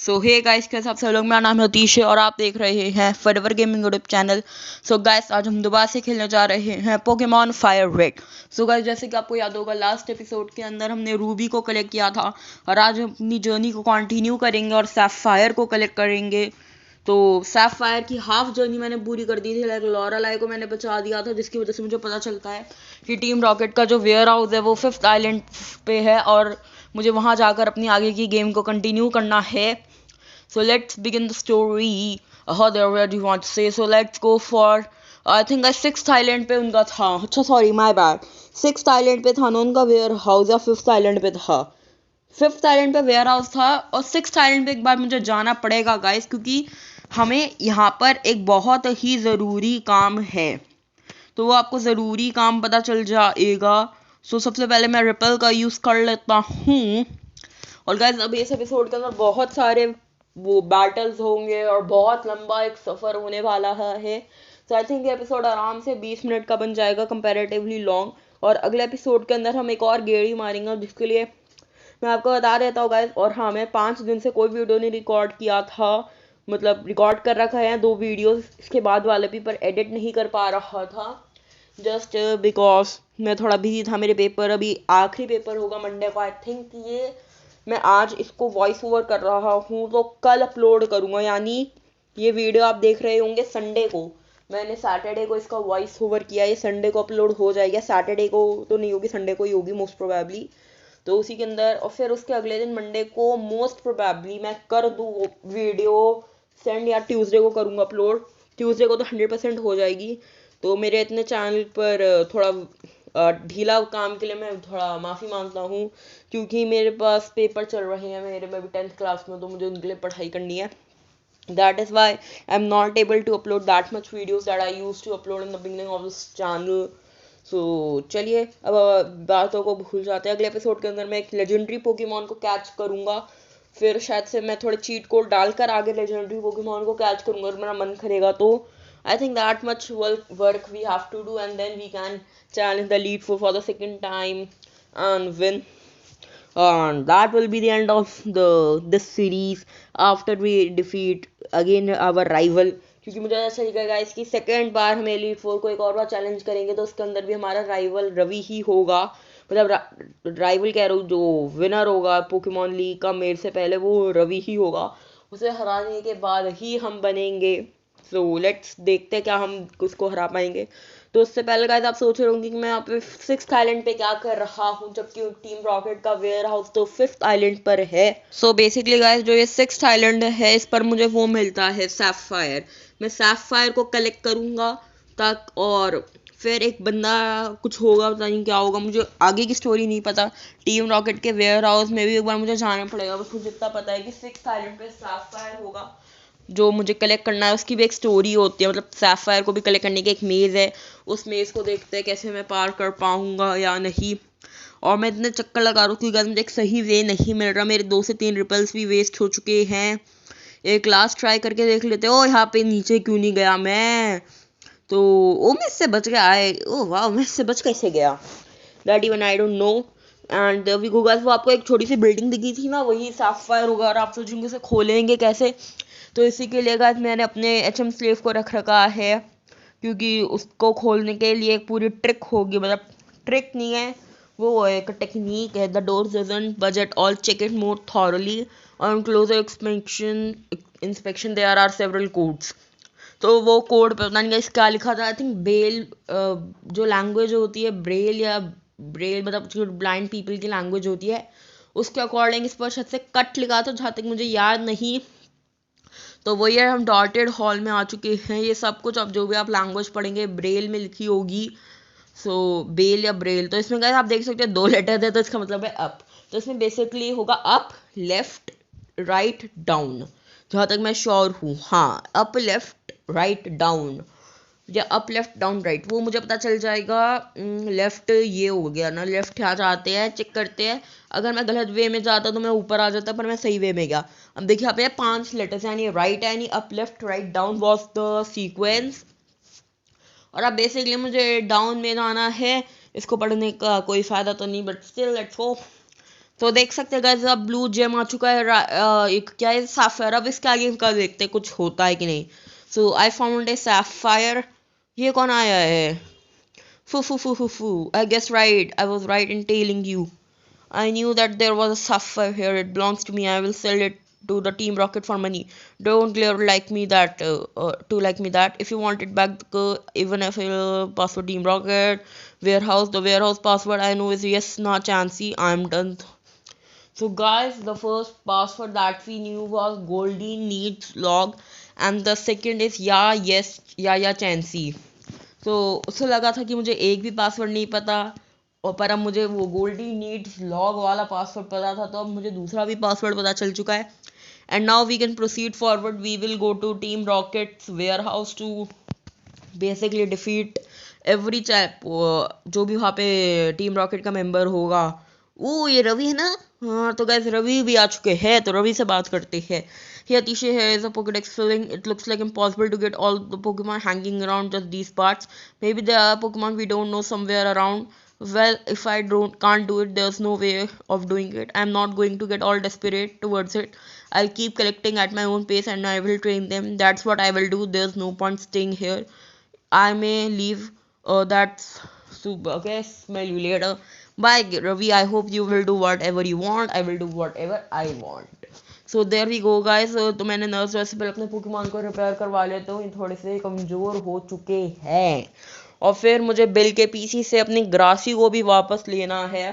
सो hey guys, कैसे आप सब लोग। मेरा नाम है अतीश है और आप देख रहे हैं forever gaming YouTube channel. So guys, आज हम दोबारा से खेलने जा रहे हैं Pokemon fire red. So guys, जैसे कि आपको याद होगा, लास्ट एपिसोड के अंदर हमने रूबी को कलेक्ट किया था और आज हम अपनी जर्नी को कंटिन्यू करेंगे और सैफायर को कलेक्ट करेंगे। तो सैफायर की हाफ जर्नी मैंने पूरी कर दी थी, लाइक लॉरेलाई को मैंने बचा दिया था, जिसकी वजह से मुझे पता चलता है कि टीम रॉकेट का जो वेयर हाउस है वो 5th आइलैंड पे है और मुझे वहां जाकर अपनी आगे की गेम को कंटिन्यू करना है। So let's begin the story. Where do you want to say? So let's go for I think 6th island पे उनका था। अच्छा sorry, my bad. 6th island पे था ना उनका वेयर हाउस, या 5th आइलैंड पे था? 5th आइलैंड पे वेयर हाउस था और 6th आइलैंड पे एक बार मुझे जाना पड़ेगा गाइस, क्योंकि हमें यहाँ पर एक बहुत ही ज़रूरी काम है। तो वो आपको ज़रूरी काम पता चल जाएगा। सो सबसे पहले मैं रिपल का यूज़ कर लेता हूँ। और गाइस, अब इस एपिसोड के अंदर बहुत सारे वो बैटल्स होंगे और बहुत लंबा एक सफ़र होने वाला है। तो आई थिंक ये एपिसोड आराम से 20 मिनट का बन जाएगा, कंपैरेटिवली लॉन्ग। और अगले एपिसोड के अंदर हम एक और गेड़ी मारेंगे, जिसके लिए मैं आपको बता देता हूँ गाइस। और हाँ, मैं 5 दिन से कोई वीडियो नहीं रिकॉर्ड किया था, मतलब रिकॉर्ड कर रखा है 2 वीडियोस, इसके बाद वाले भी, पर एडिट नहीं कर पा रहा था जस्ट बिकॉज मैं थोड़ा बिजी था। मेरे पेपर, अभी आखिरी पेपर होगा मंडे को। आई थिंक ये मैं आज इसको वॉइस ओवर कर रहा हूँ तो कल अपलोड करूँगा, यानी ये वीडियो आप देख रहे होंगे संडे को। मैंने सैटरडे को इसका वॉइस ओवर किया, ये संडे को अपलोड हो जाएगा। सैटरडे को तो नहीं होगी, संडे को ही होगी मोस्ट प्रोबेबली। तो उसी के अंदर, और फिर उसके अगले दिन मंडे को मोस्ट प्रोबेबली मैं कर दूँ वीडियो सेंड, या ट्यूसडे को करूँगा अपलोड। ट्यूसडे को तो 100% हो जाएगी। तो मेरे इतने चैनल पर थोड़ा ढीला काम के लिए मैं थोड़ा माफ़ी मांगता हूँ, क्योंकि मेरे पास पेपर चल रहे हैं मेरे में भी 10th क्लास में, तो मुझे उनके लिए पढ़ाई करनी है। That is why I'm not able to upload that much videos that I used to upload in the beginning of this channel. So चलिए अब बातों को भूल जाते हैं। अगले एपिसोड के अंदर मैं एक लेजेंडरी पोकेमॉन को कैच करूँगा, फिर शायद से मैं थोड़े चीट कोड डालकर आगे लेजेंडरी पोकेमॉन को कैच करूँगा और मेरा मन करेगा तो। I think that much work we have to do, and then we can challenge the Elite Four for the second time and win. And that will be the end of this series after we defeat again our rival. क्योंकि मुझे ऐसा लगेगा इसकी second बार हम elite four को एक और बार challenge करेंगे तो उसके अंदर भी हमारा राइवल रवि ही होगा। मतलब राइवल कह रहा हूँ, जो विनर होगा पोकेमॉन लीग का मेरे से पहले वो रवि ही होगा। उसे हराने के बाद ही हम बनेंगे। सो लेट्स देखते हैं क्या हम उसको हरा पाएंगे। तो उससे पहले गाइस, आप सोच रहे होंगे कि मैं यहाँ पे 6th आइलैंड पे क्या कर रहा हूँ, जबकि टीम रॉकेट का वेयर हाउस तो 5th आइलैंड पर है। सो बेसिकली गाइस, जो ये 6th आइलैंड है, इस पर मुझे वो मिलता है सैफायर। मैं सैफायर को कलेक्ट करूँगा तक, और फिर एक बंदा कुछ होगा, पता नहीं क्या होगा, मुझे आगे की स्टोरी नहीं पता। टीम रॉकेट के वेयर हाउस में भी एक बार मुझे जाना पड़ेगा। बस मुझे इतना पता है कि 6th आइलैंड पे सैफायर होगा जो मुझे कलेक्ट करना है। उसकी भी एक स्टोरी होती है, मतलब सैफायर को भी कलेक्ट करने की एक मेज़ है। उस मेज़ को देखते हैं कैसे मैं पार कर पाऊँगा या नहीं। और मैं इतने चक्कर लगा रहा हूँ क्योंकि मुझे एक सही वे नहीं मिल रहा। मेरे 2 से 3 रिपल्स भी वेस्ट हो चुके हैं। एक लास्ट ट्राई करके देख लेते। ओ, यहाँ पे नीचे क्यों नहीं गया मैं? तो ओ, मैं इससे बच गया है। ओ वाह, मैं इससे बच कैसे गया? That even I don't know. And we go guys, वो आपको एक छोटी सी बिल्डिंग दिखी थी ना, वही सैफायर होगा। और आप सोचेंगे उसे खोलेंगे कैसे, तो इसी के लिए गाइस मैंने अपने HM स्लेव को रख रखा है, क्योंकि उसको खोलने के लिए एक पूरी ट्रिक होगी। मतलब ट्रिक नहीं है, वो एक टेक्निक है। The door doesn't budge at all, check it more thoroughly on closer inspection there are several codes. तो वो कोड पे पता नहीं क्या लिखा था। आई थिंक बेल, जो लैंग्वेज होती है ब्रेल, या ब्रेल मतलब जो ब्लाइंड पीपल की लैंग्वेज होती है, उसके अकॉर्डिंग इस पर शायद से कट लिखा था, जहाँ तक मुझे याद नहीं। तो वही है, हम डॉटेड हॉल में आ चुके हैं। ये सब कुछ अब जो भी आप लैंग्वेज पढ़ेंगे ब्रेल में लिखी होगी। सो बेल या ब्रेल। तो इसमें क्या आप देख सकते हैं 2 लेटर है, तो इसका मतलब है अप। तो इसमें बेसिकली होगा अप, लेफ्ट, राइट, डाउन, जहाँ तक मैं श्योर हूँ। हाँ, अप, लेफ्ट, राइट, डाउन, या अप, लेफ्ट, डाउन, राइट, वो मुझे पता चल जाएगा। लेफ्ट ये हो गया ना, लेफ्ट यहाँ जाते हैं, चेक करते हैं। अगर मैं गलत वे में जाता तो मैं ऊपर आ जाता, पर मैं सही वे में गया। अब देखिए यहाँ पे 5 लेटर्स, यानी राइट, यानी up, left, right, down was the sequence. और अब बेसिकली मुझे डाउन में जाना है। इसको पढ़ने का कोई फ़ायदा तो नहीं, बट स्टिल लेट्स गो। तो देख सकते हैं गाइस अब ब्लू जेम आ चुका है एक क्या है सैफायर। अब इसके आगे इनका देखते हैं कुछ होता है कि नहीं। So I found a sapphire. ये कौन आया है? फू फू फू फू फू I guess right, I was right in telling you. I knew that there was a sapphire here. It belongs to me. I will sell it to the Team Rocket for money. Don't like me that. Like me that. If you want it back, even if password Team Rocket warehouse, the warehouse password I know is yes, na chancey. I'm done. So guys, the first password that we knew was Goldie needs log, and the second is yeah yes yeah chancey. तो उससे लगा था कि मुझे एक भी password नहीं पता, और पर अब मुझे वो गोल्डी नीड्स लॉग वाला पासवर्ड पता था, तो अब मुझे दूसरा भी पासवर्ड पता चल चुका है। And now we can proceed forward. We will go to team rocket's warehouse to basically defeat every chap जो भी वहाँ पे टीम रॉकेट का मेंबर होगा। वो ये रवि है ना? हाँ तो गाइस रवि भी आ चुके हैं, तो रवि से बात करते हैं। Here Tisha here is a Pokédex filling. It looks like impossible to get all the Pokemon hanging around just these parts. Maybe there are Pokemon we don't know somewhere around. Well, if I can't do it, there's no way of doing it. I'm not going to get all desperate towards it. I'll keep collecting at my own pace and I will train them. That's what I will do. There's no point staying here. I may leave. That's super. Okay, smell you later. Bye, Ravi. I hope you will do whatever you want. I will do whatever I want. So there we go guys. तो मैंने nurse वैसे पहले अपने Pokemon को repair करवा लेते हूँ, ये थोड़े से कमज़ोर हो चुके हैं। और फिर मुझे बिल के पीसी से अपनी ग्रासी को भी वापस लेना है,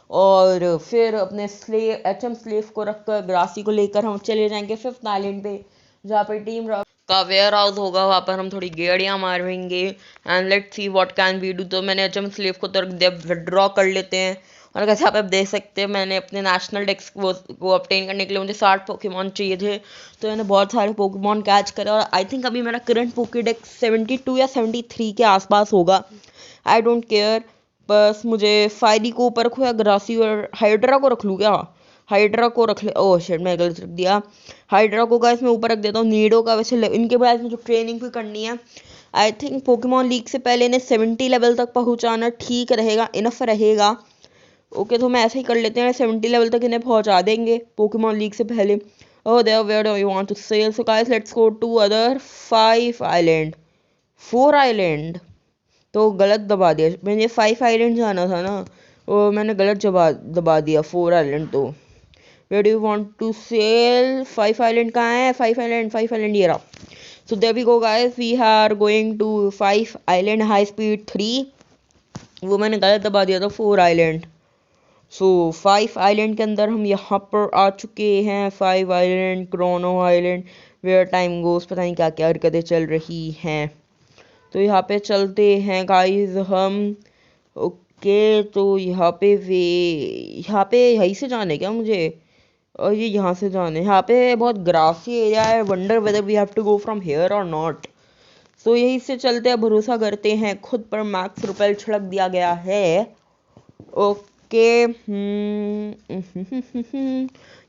और फिर अपने एचएम स्लेव को रखकर ग्रासी को लेकर हम चले जाएंगे 5th आइलैंड पे, जहाँ पर टीम का वेयर हाउस होगा। वहाँ पर हम थोड़ी गेड़ियाँ मारेंगे and let's see what can we do. तो मैंने एचएम स्लेव को तो विड्रॉ कर लेते हैं। और कैसे आप देख सकते हैं मैंने अपने नेशनल डेक्स को ऑब्टेन करने के लिए मुझे 60 पोकेमॉन चाहिए थे, तो मैंने बहुत सारे पोकेमॉन कैच करे। और आई थिंक अभी मेरा करंट पोकेडेक्स 72 या 73 के आसपास होगा। आई डोंट केयर, बस मुझे फायरी को ऊपर रखो या ग्रासी और हाइड्रा को रख लूँ क्या? हाइड्रा को रख ले। ओह शिट, मैं गलत रख दिया। हाइड्रा को गाइस मैं ऊपर रख देता हूँ। नीडो का वैसे इनके बाद मुझे ट्रेनिंग भी करनी है। आई थिंक पोकेमॉन लीग से पहले इन्हें 70 लेवल तक पहुँचाना ठीक रहेगा, इनफ रहेगा। ओके तो मैं ऐसा ही कर लेते हैं, 70 लेवल तक इन्हें पहुंचा देंगे पोकेमॉन लीग से पहले। Oh there where do you want to sail? So guys let's go to other 5 island 4 island. तो गलत दबा दिया मैंने, 5 आइलैंड जाना था ना, और मैंने गलत दबा दिया 4 आइलैंड। तो where do you want to sail? 5 island कहाँ है? 5 आइलैंड ये रहा। So there we go guys, we are going to 5 island high speed 3। वो मैंने गलत दबा दिया था 4 आइलैंड। सो 5 आइलैंड के अंदर हम यहाँ पर आ चुके हैं। 5 island, chrono island, where time goes, पता नहीं क्या क्या हरकतें चल रही हैं। तो यहाँ पे चलते हैं गाइस हम। ओके तो यहाँ पे यहीं से जाने क्या मुझे? और ये यहाँ से जाने, यहाँ पे बहुत ग्रासी एरिया है। Wonder whether we have to go from here और नॉट। सो यहीं से चलते हैं, भरोसा करते हैं खुद पर। मैक्स रुपये छिड़क दिया गया है। ओके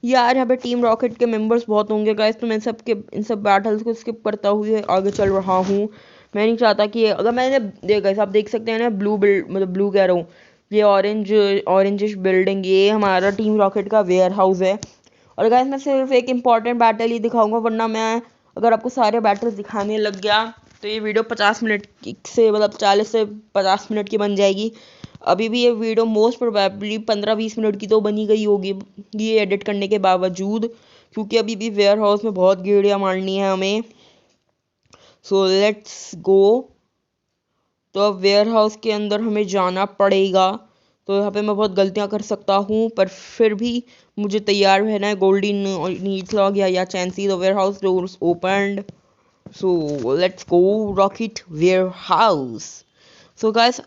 यार यहाँ पे टीम रॉकेट के मेंबर्स बहुत होंगे गाइस, तो मैं इन सब बैटल्स को स्किप करता हुए आगे चल रहा हूँ। मैं नहीं चाहता कि अगर मैंने गाइस आप देख सकते हैं ना, ब्लू कह रहा हूँ, ये ऑरेंजिश बिल्डिंग, ये हमारा टीम रॉकेट का वेयर हाउस है। और गाइस मैं सिर्फ एक इम्पॉर्टेंट बैटल ही दिखाऊंगा, वरना मैं अगर आपको सारे बैटल्स दिखाने लग गया तो ये वीडियो 50 मिनट से 40 से 50 मिनट की बन जाएगी। अभी भी ये वीडियो मोस्ट प्रोबेबली 15-20 मिनट की तो बनी गई होगी ये एडिट करने के बावजूद, क्योंकि अभी भी वेयर हाउस में बहुत गेड़ियाँ मारनी है हमें। सो लेट्स गो। तो अब वेयर हाउस के अंदर हमें जाना पड़ेगा। तो यहाँ पे मैं बहुत गलतियाँ कर सकता हूँ, पर फिर भी मुझे तैयार रहना है। गोल्डी नीड्स लॉग या Chancey, the warehouse doors opened. So let's go rocket warehouse. So guys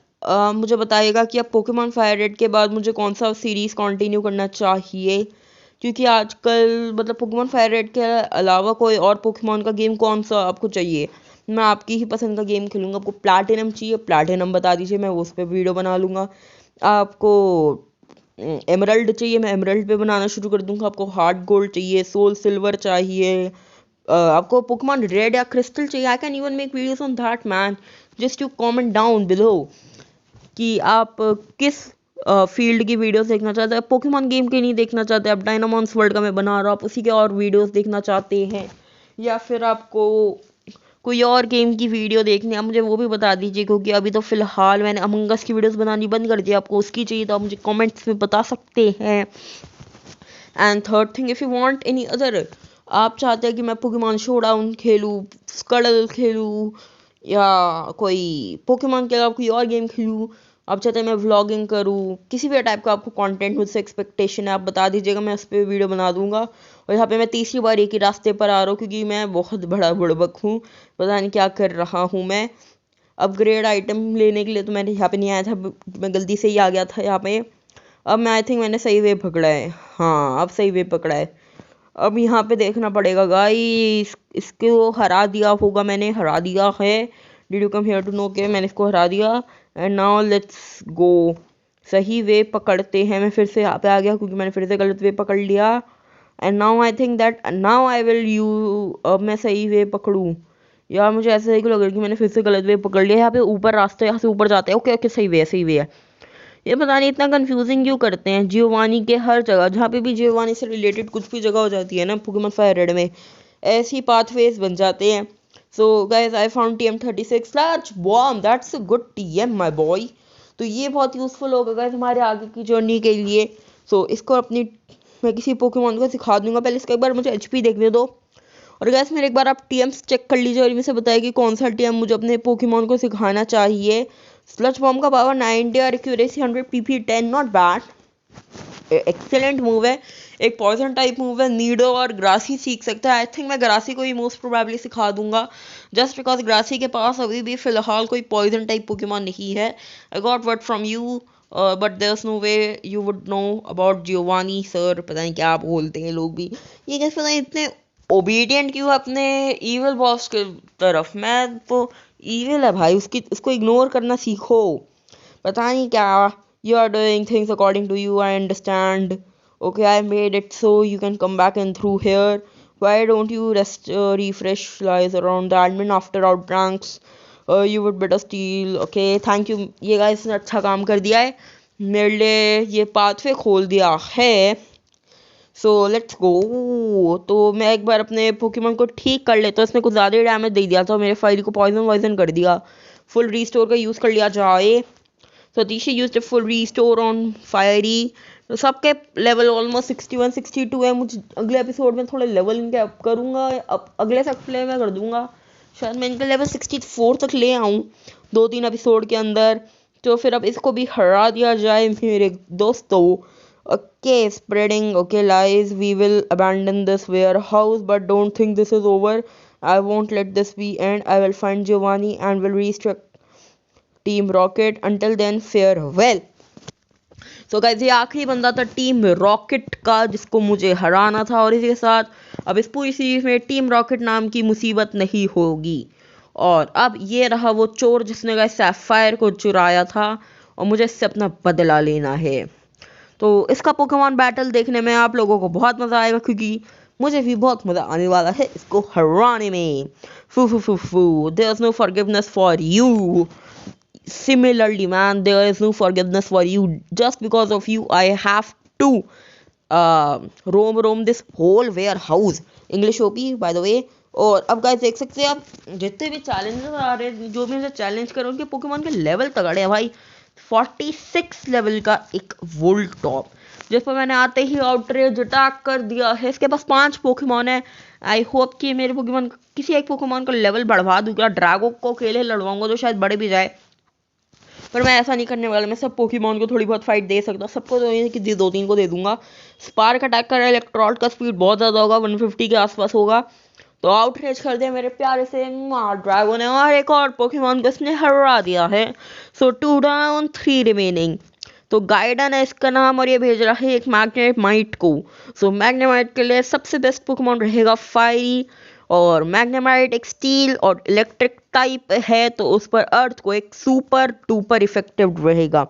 मुझे बताइएगा कि अब पोकेमॉन फायर रेड के बाद मुझे कौन सा सीरीज़ कंटिन्यू करना चाहिए, क्योंकि आजकल मतलब पोकेमॉन फायर रेड के अलावा कोई और पोकेमॉन का गेम कौन सा आपको चाहिए? मैं आपकी ही पसंद का गेम खेलूँगा। आपको प्लैटिनम चाहिए, प्लैटिनम बता दीजिए, मैं उस पर वीडियो बना लूँगा। आपको एमरल्ड चाहिए, मैं एमरल्ड पे बनाना शुरू कर दूँगा। आपको हार्ड गोल्ड चाहिए, सोल सिल्वर चाहिए, आपको पोकेमॉन रेड या क्रिस्टल चाहिए, I can even make videos on that man. Just you comment down below कि आप किस फील्ड की वीडियोस देखना चाहते हैं, पोकेमॉन गेम की नहीं देखना चाहते, आप डायनामॉन्स वर्ल्ड का मैं बना रहा हूँ, आप उसी के और वीडियोस देखना चाहते हैं, या फिर आपको कोई और गेम की वीडियो देखनी है, आप मुझे वो भी बता दीजिए, क्योंकि अभी तो फिलहाल मैंने अमंग अस की वीडियोस बनानी बंद कर दी। आपको उसकी चाहिए तो आप मुझे कमेंट्स में बता सकते हैं। And third thing, if you want any other, आप चाहते हैं कि मैं पोकेमॉन शोडाउन खेलूँ, स्कड़ल खेलूँ, या कोई पोकेमॉन के अलावा कोई और गेम खेलूँ, आप चाहते हैं मैं व्लॉगिंग करूँ, किसी भी टाइप का आपको कंटेंट मुझसे एक्सपेक्टेशन है, आप बता दीजिएगा, मैं उस पर वीडियो बना दूंगा। और यहाँ पे मैं तीसरी बार एक ही रास्ते पर आ रहा हूँ, क्योंकि मैं बहुत बड़ा बुड़बक हूँ, पता नहीं क्या कर रहा हूँ मैं। अपग्रेड आइटम लेने के लिए तो मैंने यहाँ पे नहीं आया था, मैं गलती से ही आ गया था यहाँ पे। अब मैं आई थिंक मैंने सही वे पकड़ा है, हाँ अब सही वे पकड़ा है। अब यहाँ पे देखना पड़ेगा गाइस, इसको हरा दिया होगा, मैंने हरा दिया है। Did you come here to know के मैंने इसको हरा दिया। एंड नाउ लेट्स गो, सही वे पकड़ते हैं। मैं फिर से यहाँ पे आ गया क्योंकि मैंने फिर से गलत वे पकड़ लिया। And now I think that now I will you, अब मैं सही वे पकड़ूँ। यार मुझे ऐसे ही लग रहा है कि मैंने फिर से गलत वे पकड़ लिया। यहाँ पे ऊपर रास्ता, यहाँ से ऊपर जाते हैं। ओके ओके, सही वे है, सही वे है। ये पता नहीं इतना कंफ्यूजिंग क्यों करते हैं। जियोवानी के हर जगह, जहाँ पे भी जियोवानी से रिलेटेड कुछ भी जगह हो जाती है ना पोकेमॉन फायर रेड में, ऐसी पाथवेज बन जाते हैं। So guys I found TM36 large bomb, that's a good TM my boy. तो ये बहुत यूजफुल होगा गाइस हमारे आगे की जर्नी के लिए। सो इसको अपनी मैं किसी पोकेमॉन को सिखा दूंगा। पहले इसका एक बार मुझे HP देखने दो। और गैस मेरे एक बार आप TMs चेक कर लीजिए और मुझे बताइए कि कौन सा TM मुझे अपने पोकेमॉन को सिखाना चाहिए। स्लज बॉम्ब का पावर 90 और accuracy 100, PP 10, not bad, excellent move है। एक पॉइजन टाइप मूव है, नीडो और ग्रासी सीख सकता है। आई थिंक मैं ग्रासी को ही मोस्ट प्रोबेबली सिखा दूंगा, जस्ट बिकॉज ग्रासी के पास अभी भी फिलहाल कोई पॉइजन टाइप पोकेमॉन नहीं है। I got word from you, but there no way you would know about Giovanni sir, पता नहीं क्या बोलते हैं लोग भी। ये कैसे पता नहीं इतने ओबीडियंट क्यों अपने ईविल बॉस के तरफ। मैं तो ईविल है भाई, उसको इग्नोर करना सीखो। पता नहीं क्या, you are doing things according to you, I understand. Okay I made it so you can come back in through here. Why don't you rest refresh lies around the admin after out ranks, you would better steal. Okay thank you, ये guys ने अच्छा काम कर दिया है, मेरे लिए ये पाथवे खोल दिया है। सो लेट्स गो। तो मैं एक बार अपने पोकेमॉन को ठीक कर लेता हूँ। इसने कुछ ज़्यादा ही डैमेज दे दिया था, मेरे फाइल को पॉइजन वॉइजन कर दिया। फुल रीस्टोर का यूज़ कर लिया जाए। Satish use full restore on fiery. तो सबके लेवल ऑलमोस्ट 61 62 है। मुझे अगले एपिसोड में थोड़े लेवल इनके अप करूँगा, अगले प्ले में कर दूंगा। शायद मैं इनके लेवल 64 तक ले आऊँ 2-3 एपिसोड के अंदर। तो फिर अब इसको भी हरा दिया जाए मेरे दोस्तों। Okay, spreading okay lies. We will abandon this warehouse, but don't think this is over. I won't let this be end. I will find Giovanni and will restart Team Rocket. Until then, farewell. So guys, ये आखिरी बंदा था team rocket का जिसको मुझे हराना था। और इसी के साथ अब इस पूरी सीरीज में टीम रॉकेट नाम की मुसीबत नहीं होगी। और अब ये रहा वो चोर जिसने गाइस सैफायर को चुराया था और मुझे इससे अपना बदला लेना है। तो इसका पोकेमॉन बैटल देखने में आप लोगों को बहुत मज़ा आएगा, क्योंकि मुझे भी बहुत मज़ा आने वाला है इसको हराने में। फू फू फू फू, there is no forgiveness for you. Similarly man, there is no forgiveness for you. Just because of you I have to roam this whole warehouse. English OP by the way. और अब गाइस देख सकते हैं आप जितने भी challenges आ रहे हैं, जो भी मुझे चैलेंज कर रहे हैं, उनके पोकेमॉन के लेवल तगड़े हैं भाई। 46 लेवल का एक वोल्टॉप जिस पर मैंने आते ही आउटरेज अटैक कर दिया है। इसके पास 5 पोकेमॉन है। आई होप कि मेरे पोकेमॉन किसी एक पोकेमॉन का लेवल बढ़वा दूंगा। ड्रैगो को अकेले लड़वाऊंगा तो शायद बढ़ भी जाए, पर मैं ऐसा नहीं करने वाला। मैं सब पोकेमॉन को थोड़ी बहुत फाइट दे सकता हूँ, सबको तो नहीं कि 2-3 को दे दूंगा। स्पार्क अटैक कर इलेक्ट्रॉल का स्पीड बहुत ज़्यादा होगा, 150 के आसपास होगा। तो आउटरेज कर दिया मेरे प्यारे से ड्रैगो ने, और एक और पोकेमॉन को इसने हरा दिया है। सो 2 डाउन 3 रिमेनिंग। तो गाइडन है इसका नाम और ये भेज रहा है एक मैग्नेमाइट को। सो मैग्नेमाइट के लिए सबसे बेस्ट पोकेमॉन रहेगा फायरी, और मैग्नेमाइट एक स्टील और इलेक्ट्रिक टाइप है, तो उस पर अर्थ को एक सुपर डुपर इफेक्टिव रहेगा।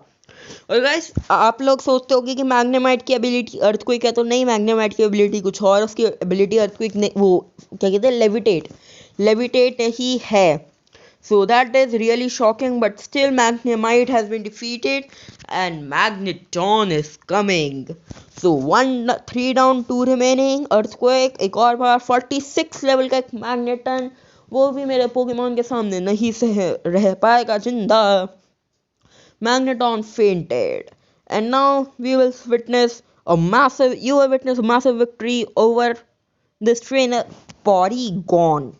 और गाइस आप लोग सोचते होंगे कि मैग्नेमाइट की एबिलिटी अर्थक्वेक है, तो नहीं, मैग्नेमाइट की एबिलिटी कुछ और, उसकी एबिलिटी अर्थक्वेक वो क्या कहते हैं, लेविटेट ही है। So that is really shocking, but still Magnemite has been defeated and Magneton is coming. So 3 down, 2 remaining. Earthquake, एक और बार 46 लेवल का एक Magneton, वो भी मेरे पोकेमॉन के सामने नहीं रह पाएगा जिंदा. Magneton fainted, and now you will witness a massive victory over this trainer Porygon.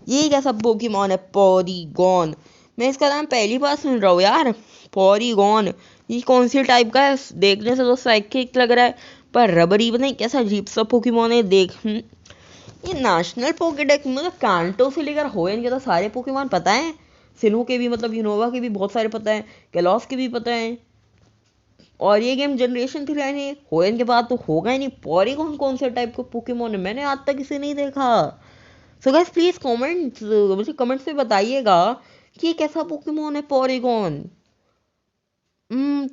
ये कैसा पोकेमॉन है पॉलीगॉन? मैं इसका नाम पहली बार सुन रहा हूँ यार. पॉलीगॉन ये कौन सी टाइप का है? देखने से तो साइकिक लग रहा है, पर रबरी नहीं कैसा अजीब सा पोकेमॉन है. देख ये नेशनल पोकेडेक्स मतलब कांटो से लेकर होएन के तो सारे पोकेमॉन पता है. सिन्हू के भी मतलब यूनोवा के भी बहुत सारे पता है, कैलॉस के भी पता है. और ये गेम जनरेशन 3 लाइन है, होएन के बाद तो होगा ही नहीं. पॉलीगॉन कौन से टाइप का पोकेमॉन है? मैंने आज तक इसे नहीं देखा. सो गाइस प्लीज मुझे कमेंट्स में बताइएगा कि ये कैसा पोकेमॉन है पॉलीगॉन.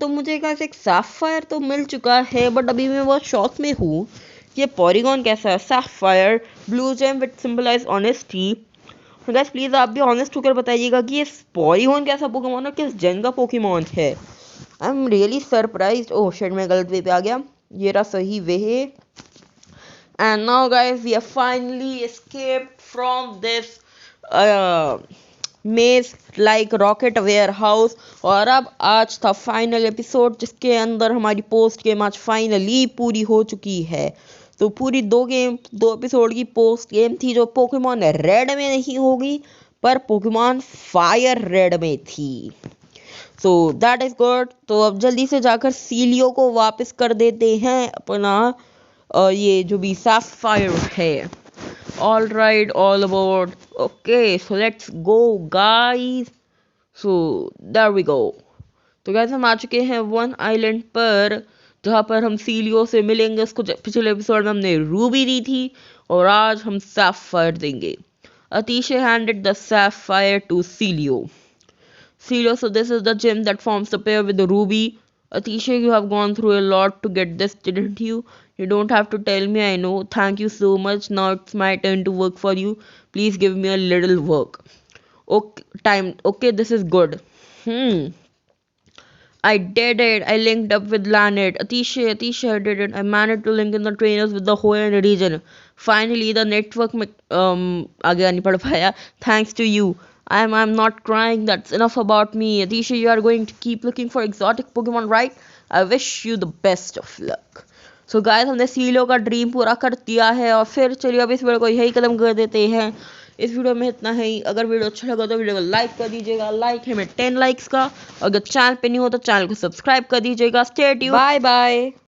तो मुझे गाइस एक सैफायर तो मिल चुका है, बट अभी मैं बहुत शॉक में हूँ कि ये पॉलीगॉन कैसा है. Sapphire blue gem with symbolize honesty. Guys please आप भी ऑनेस्ट होकर बताइएगा कि ये पॉलीगॉन कैसा पोकेमॉन है, किस जन का पोकेमॉन है. I am really surprised. Oh shit, मैं गलत वे पे आ गया. ये रहा सही वे. And now guys we have finally escaped from this maze like rocket warehouse. और अब आज था फाइनल एपिसोड जिसके अंदर हमारी पोस्ट गेम आज फाइनली पूरी हो चुकी है. तो पूरी दो एपिसोड की पोस्ट गेम थी जो पोकेमॉन रेड में नहीं होगी पर पोकेमॉन फायर रेड में थी. So that is good. तो अब जल्दी से जाकर सीलियो को वापस कर देते हैं अपना ये जो भी सैफायर है. All right, all about. Okay so let's go guys. So there we go. तो गाइस हम आ चुके हैं वन आइलैंड पर जहाँ पर हम सीलियो से मिलेंगे. उसको पिछले एपिसोड में हमने रूबी दी थी और आज हम सैफायर देंगे. Atisha handed the sapphire to Celio. So this is the gem that forms the pair with the ruby. Atisha, you have gone through a lot to get this, didn't you? You don't have to tell me, I know. Thank you so much. Now it's my turn to work for you. Please give me a little work. Okay, this is good. I did it. I linked up with Lanet. Atisha, I did it. I managed to link in the trainers with the Hoenn region. Finally, the network आगे नहीं पढ़ पाया. Thanks to you. I'm not crying. That's enough about me. Atisha, you are going to keep looking for exotic Pokemon, right? I wish you the best of luck. So guys, हमने silo का dream पूरा कर दिया है और फिर चलिए अब इस वीडियो को यही खत्म कर देते हैं. इस वीडियो में इतना ही. अगर वीडियो अच्छा लगा तो वीडियो को लाइक कर दीजिएगा. लाइक है हमें 10 लाइक्स का. अगर चैनल पे नहीं हो तो चैनल को सब्सक्राइब कर दीजिएगा. Stay tuned. Bye bye.